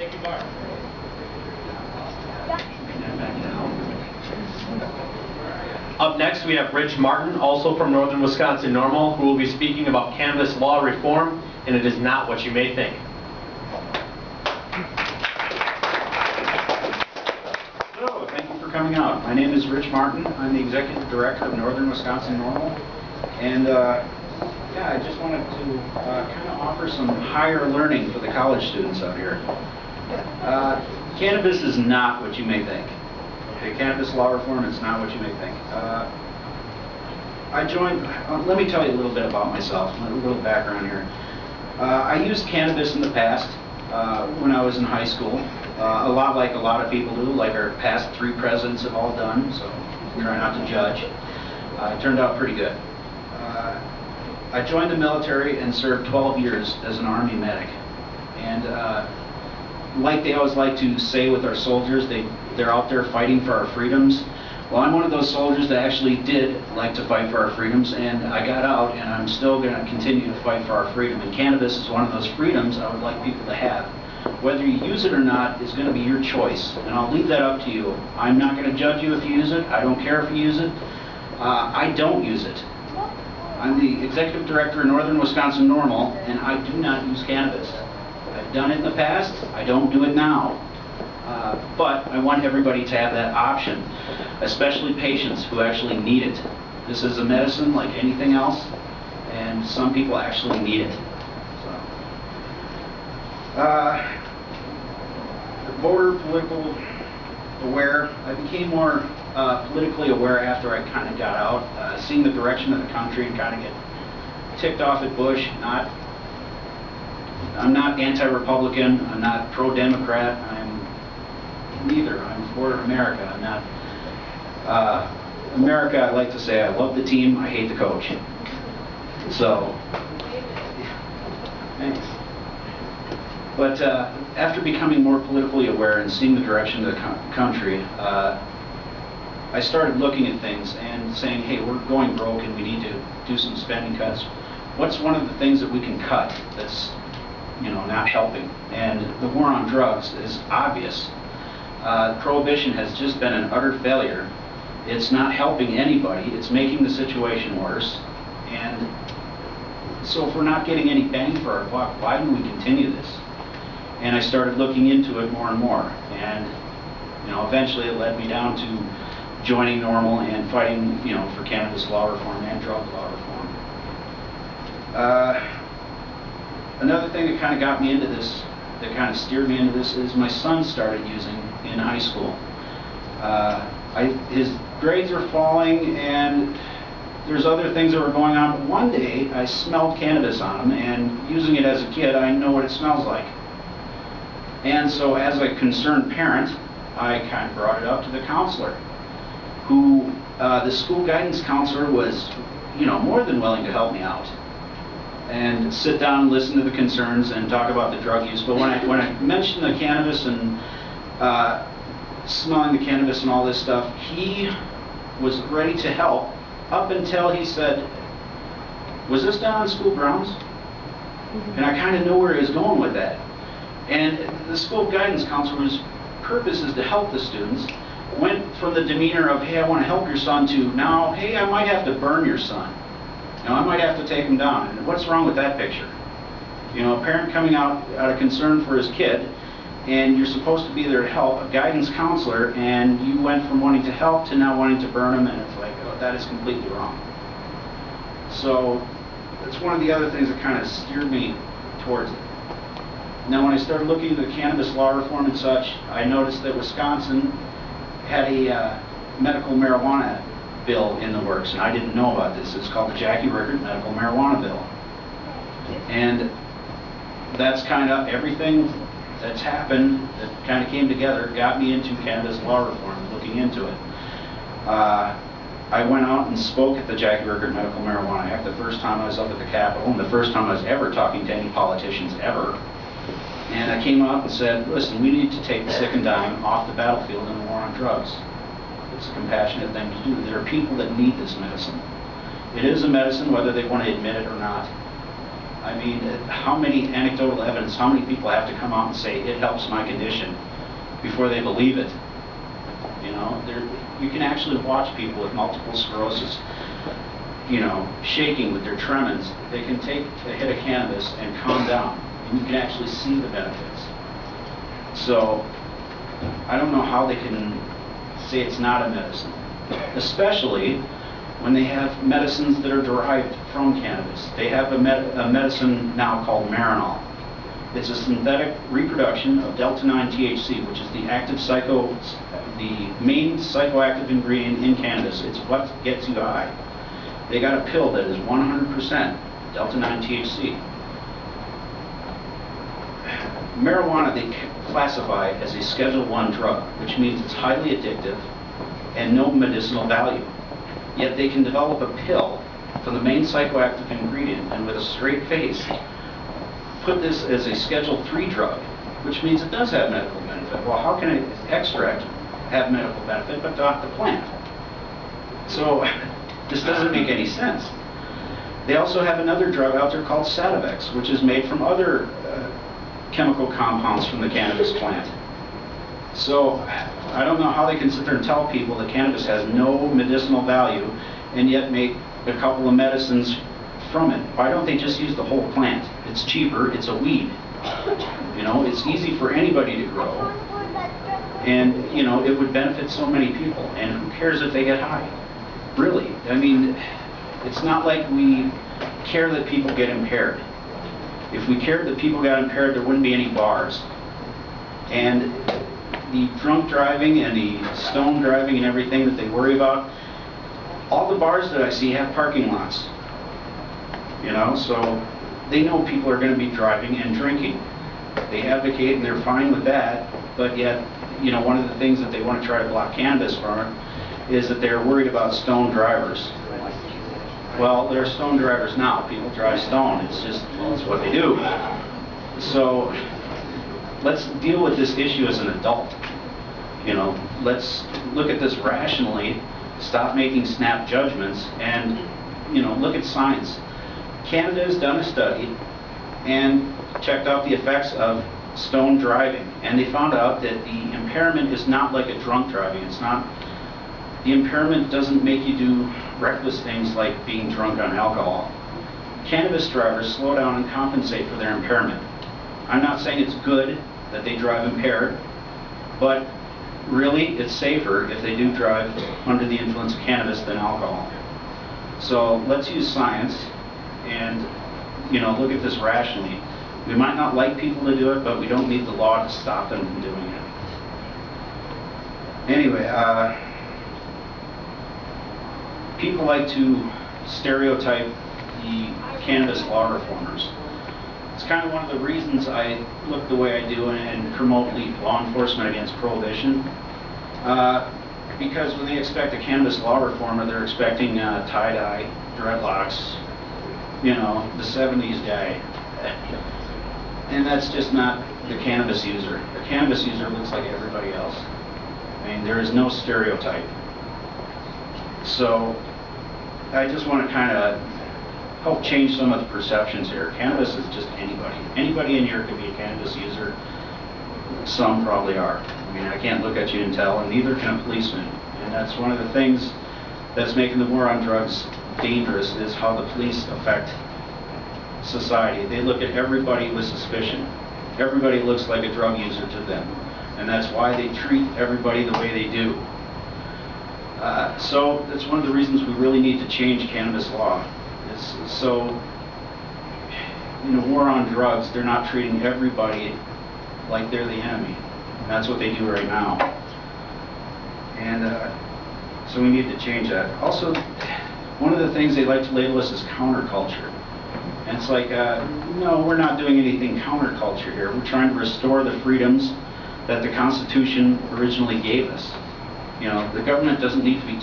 Thank you, Mark. Up next, we have Rich Martin, also from Northern Wisconsin Normal, who will be speaking about cannabis law reform, and it is not what you may think. Hello, thank you for coming out. My name is Rich Martin. I'm the Executive Director of Northern Wisconsin Normal, and yeah, I just wanted to kind of offer some higher learning for the college students out here. Cannabis is not what you may think. Okay, cannabis law reform is not what you may think. I joined, let me tell you a little bit about myself, a little background here. I used cannabis in the past when I was in high school, a lot like a lot of people do, like our past 3 presidents have all done, so try not to judge. It turned out pretty good. I joined the military and served 12 years as an Army medic. And like they always like to say with our soldiers, they're out there fighting for our freedoms. Well, I'm one of those soldiers that actually did like to fight for our freedoms, and I got out, and I'm still going to continue to fight for our freedom. And cannabis is one of those freedoms I would like people to have. Whether you use it or not is going to be your choice, and I'll leave that up to you. I'm not going to judge you if you use it. I don't care if you use it. I don't use it. I'm the Executive Director of Northern Wisconsin Normal, and I do not use cannabis. I've done it in the past. I don't do it now. But I want everybody to have that option, especially patients who actually need it. This is a medicine like anything else, and some people actually need it. Voter, political aware. I became more politically aware after I kind of got out, seeing the direction of the country and kind of get ticked off at Bush. I'm not anti-Republican. I'm not pro-Democrat. I'm neither. I'm for America. I'm not America. I like to say I love the team. I hate the coach. So, thanks. But after becoming more politically aware and seeing the direction of the country, I started looking at things and saying, hey, we're going broke and we need to do some spending cuts. What's one of the things that we can cut that's, not helping? And the war on drugs is obvious. Prohibition has just been an utter failure. It's not helping anybody. It's making the situation worse. And so if we're not getting any bang for our buck, why do we continue this? And I started looking into it more and more. And eventually it led me down to joining Normal and fighting, for cannabis law reform and drug law reform. Another thing that kind of got me into this, that kind of steered me into this, is my son started using in high school. His grades are falling, and there's other things that were going on, but one day I smelled cannabis on him, and using it as a kid, I know what it smells like. And so as a concerned parent, I kind of brought it up to the counselor, who, the school guidance counselor was, more than willing to help me out and sit down and listen to the concerns and talk about the drug use. But when I mentioned the cannabis and smelling the cannabis and all this stuff, he was ready to help up until he said, was this done on school grounds? And I kind of knew where he was going with that. And the school guidance counselor's purpose is to help the students. Went from the demeanor of, hey, I want to help your son, to now, hey, I might have to burn your son. I might have to take him down. And what's wrong with that picture? A parent coming out of concern for his kid, and you're supposed to be there to help, a guidance counselor, and you went from wanting to help to now wanting to burn him, and it's like, oh, that is completely wrong. So that's one of the other things that kind of steered me towards it. Now, when I started looking into the cannabis law reform and such, I noticed that Wisconsin had a medical marijuana bill in the works, and I didn't know about this. It's called the Jackie Rickert Medical Marijuana Bill. And that's kind of everything that's happened that kind of came together, got me into cannabis law reform, looking into it. I went out and spoke at the Jackie Rickert Medical Marijuana Act the first time I was up at the Capitol, and the first time I was ever talking to any politicians ever. And I came out and said, listen, we need to take the sick and dying off the battlefield in the war on drugs. It's a compassionate thing to do. There are people that need this medicine. It is a medicine, whether they want to admit it or not. I mean, how many anecdotal evidence, how many people have to come out and say it helps my condition before they believe it? You know, you can actually watch people with multiple sclerosis, you know, shaking with their tremens. They can take a hit of cannabis and calm down, and you can actually see the benefits. So, I don't know how they can say it's not a medicine, especially when they have medicines that are derived from cannabis. They have a medicine now called Marinol. It's a synthetic reproduction of delta-9 THC, which is the main psychoactive ingredient in cannabis. It's what gets you high. They got a pill that is 100% delta-9 THC. Marijuana they classify as a Schedule I drug, which means it's highly addictive and no medicinal value. Yet they can develop a pill from the main psychoactive ingredient and with a straight face put this as a Schedule III drug, which means it does have medical benefit. Well, how can an extract have medical benefit but not the plant? So this doesn't make any sense. They also have another drug out there called Sativex, which is made from other chemical compounds from the cannabis plant. So I don't know how they can sit there and tell people that cannabis has no medicinal value and yet make a couple of medicines from it. Why don't they just use the whole plant? It's cheaper, it's a weed. You know, it's easy for anybody to grow. And, you know, it would benefit so many people. And who cares if they get high? Really. I mean, it's not like we care that people get impaired. If we cared that people got impaired, there wouldn't be any bars. And the drunk driving and the stone driving and everything that they worry about, all the bars that I see have parking lots. You know, so they know people are going to be driving and drinking. They advocate and they're fine with that, but yet, you know, one of the things that they want to try to block cannabis from is that they're worried about stone drivers. Well, there are stone drivers now. People drive stone. It's just, it's what they do. So let's deal with this issue as an adult. You know, let's look at this rationally, stop making snap judgments, and, you know, look at science. Canada has done a study and checked out the effects of stone driving, and they found out that the impairment is not like a drunk driving. It's not, the impairment doesn't make you do reckless things like being drunk on alcohol. Cannabis drivers slow down and compensate for their impairment. I'm not saying it's good that they drive impaired, but really it's safer if they do drive under the influence of cannabis than alcohol. So let's use science and, you know, look at this rationally. We might not like people to do it, but we don't need the law to stop them from doing it. Anyway, people like to stereotype the cannabis law reformers. It's kind of one of the reasons I look the way I do and promote law enforcement against prohibition. Because when they expect a cannabis law reformer, they're expecting tie-dye, dreadlocks, you know, the 70s guy. And that's just not the cannabis user. The cannabis user looks like everybody else. I mean, there is no stereotype. So I just want to kind of help change some of the perceptions here. Cannabis is just anybody. Anybody in here could be a cannabis user. Some probably are. I mean, I can't look at you and tell, and neither can a policeman. And that's one of the things that's making the war on drugs dangerous, is how the police affect society. They look at everybody with suspicion. Everybody looks like a drug user to them. And that's why they treat everybody the way they do. So that's one of the reasons we really need to change cannabis law. So, in a war on drugs, they're not treating everybody like they're the enemy. And that's what they do right now. And so we need to change that. Also, one of the things they like to label us as counterculture. And it's like, no, we're not doing anything counterculture here. We're trying to restore the freedoms that the Constitution originally gave us. You know, the government doesn't need to be